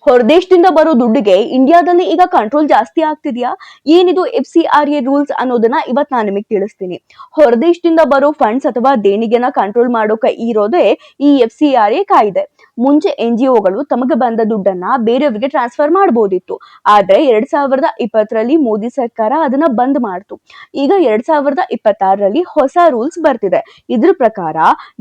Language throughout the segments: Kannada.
ಹೊರದೇಶದಿಂದ ಬರೋ ದುಡ್ಡಿಗೆ ಇಂಡಿಯಾದಲ್ಲಿ ಈಗ ಕಂಟ್ರೋಲ್ ಜಾಸ್ತಿ ಆಗ್ತಿದ್ಯಾ? ಏನಿದು FCRA ರೂಲ್ಸ್ ಅನ್ನೋದನ್ನ ಇವತ್ ನಾನು ನಿಮಗೆ ತಿಳಿಸ್ತೀನಿ. ಹೊರದೇಶದಿಂದ ಬರೋ ಫಂಡ್ಸ್ ಅಥವಾ ದೇಣಿಗೆನ ಕಂಟ್ರೋಲ್ ಮಾಡೋಕೆ ಇರೋದೇ ಈ FCRA ಕಾಯ್ದೆ. ಮುಂಚೆ NGOಗಳು ತಮಗೆ ಬಂದ ದುಡ್ಡನ್ನ ಬೇರೆಯವರಿಗೆ ಟ್ರಾನ್ಸ್ಫರ್ ಮಾಡಬಹುದಿತ್ತು. ಆದ್ರೆ 2020ರಲ್ಲಿ ಮೋದಿ ಸರ್ಕಾರ ಅದನ್ನ ಬಂದ್ ಮಾಡ್ತು. ಈಗ 2026ರಲ್ಲಿ ಹೊಸ ರೂಲ್ಸ್ ಬರ್ತಿದೆ. ಇದ್ರ ಪ್ರಕಾರ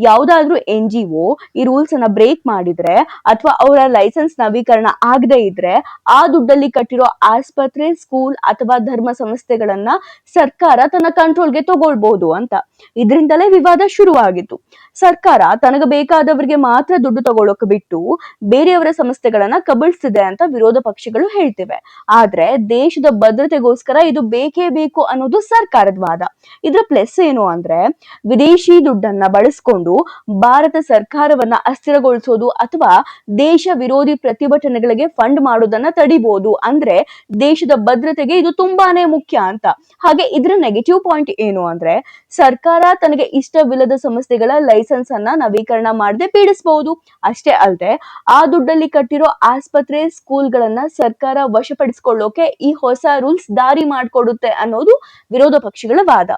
ಯಾವ್ದಾದ್ರೂ NGO ಈ ರೂಲ್ಸ್ ಅನ್ನ ಬ್ರೇಕ್ ಮಾಡಿದ್ರೆ ಅಥವಾ ಅವರ ಲೈಸೆನ್ಸ್ ನವೀಕರಣ ಆಗದೆ ಇದ್ರೆ ಆ ದುಡ್ಡಲ್ಲಿ ಕಟ್ಟಿರೋ ಆಸ್ಪತ್ರೆ, ಸ್ಕೂಲ್ ಅಥವಾ ಧರ್ಮ ಸಂಸ್ಥೆಗಳನ್ನ ಸರ್ಕಾರ ತನ್ನ ಕಂಟ್ರೋಲ್ಗೆ ತಗೊಳ್ಬಹುದು ಅಂತ. ಇದರಿಂದಲೇ ವಿವಾದ ಶುರುವಾಗಿತ್ತು. ಸರ್ಕಾರ ತನಗೆ ಬೇಕಾದವರಿಗೆ ಮಾತ್ರ ದುಡ್ಡು ತಗೊಳ್ಳೋಕೆ ಬಿಟ್ಟು ಬೇರೆಯವರ ಸಂಸ್ಥೆಗಳನ್ನ ಕಬಳಿಸ್ತಿದೆ ಅಂತ ವಿರೋಧ ಪಕ್ಷಗಳು ಹೇಳ್ತಿವೆ. ಆದ್ರೆ ದೇಶದ ಭದ್ರತೆಗೋಸ್ಕರ ಇದು ಬೇಕೇ ಬೇಕು ಅನ್ನೋದು ಸರ್ಕಾರದ ವಾದ. ಇದ್ರ ಪ್ಲಸ್ ಏನು ಅಂದ್ರೆ ವಿದೇಶಿ ದುಡ್ಡನ್ನ ಬಳಸ್ಕೊಂಡು ಭಾರತ ಸರ್ಕಾರವನ್ನ ಅಸ್ಥಿರಗೊಳಿಸೋದು ಅಥವಾ ದೇಶ ವಿರೋಧಿ ಪ್ರತಿಭಟನೆಗಳಿಗೆ ಫಂಡ್ ಮಾಡೋದನ್ನ ತಡಿಬಹುದು. ಅಂದ್ರೆ ದೇಶದ ಭದ್ರತೆಗೆ ಇದು ತುಂಬಾನೇ ಮುಖ್ಯ ಅಂತ. ಹಾಗೆ ಇದ್ರ ನೆಗೆಟಿವ್ ಪಾಯಿಂಟ್ ಏನು ಅಂದ್ರೆ ಸರ್ಕಾರ ತನಗೆ ಇಷ್ಟವಿಲ್ಲದ ಸಂಸ್ಥೆಗಳ ಲೈಸೆನ್ಸ್ ಅನ್ನ ನವೀಕರಣ ಮಾಡದೆ ಪೀಡಿಸಬಹುದು. ಅಷ್ಟೇ ಅಲ್ಲದೆ ಆ ದುಡ್ಡಲ್ಲಿ ಕಟ್ಟಿರೋ ಆಸ್ಪತ್ರೆ, ಸ್ಕೂಲ್ಗಳನ್ನ ಸರ್ಕಾರ ವಶಪಡಿಸಿಕೊಳ್ಳೋಕೆ ಈ ಹೊಸ ರೂಲ್ಸ್ ದಾರಿ ಮಾಡಿಕೊಡುತ್ತೆ ಅನ್ನೋದು ವಿರೋಧ ಪಕ್ಷಗಳ ವಾದ.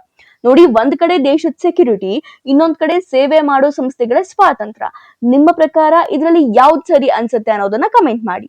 ನೋಡಿ, ಒಂದ್ ಕಡೆ ದೇಶದ ಸೆಕ್ಯೂರಿಟಿ, ಇನ್ನೊಂದ್ ಕಡೆ ಸೇವೆ ಮಾಡೋ ಸಂಸ್ಥೆಗಳ ಸ್ವಾತಂತ್ರ್ಯ. ನಿಮ್ಮ ಪ್ರಕಾರ ಇದರಲ್ಲಿ ಯಾವ್ದು ಸರಿ ಅನ್ಸುತ್ತೆ ಅನ್ನೋದನ್ನ ಕಮೆಂಟ್ ಮಾಡಿ.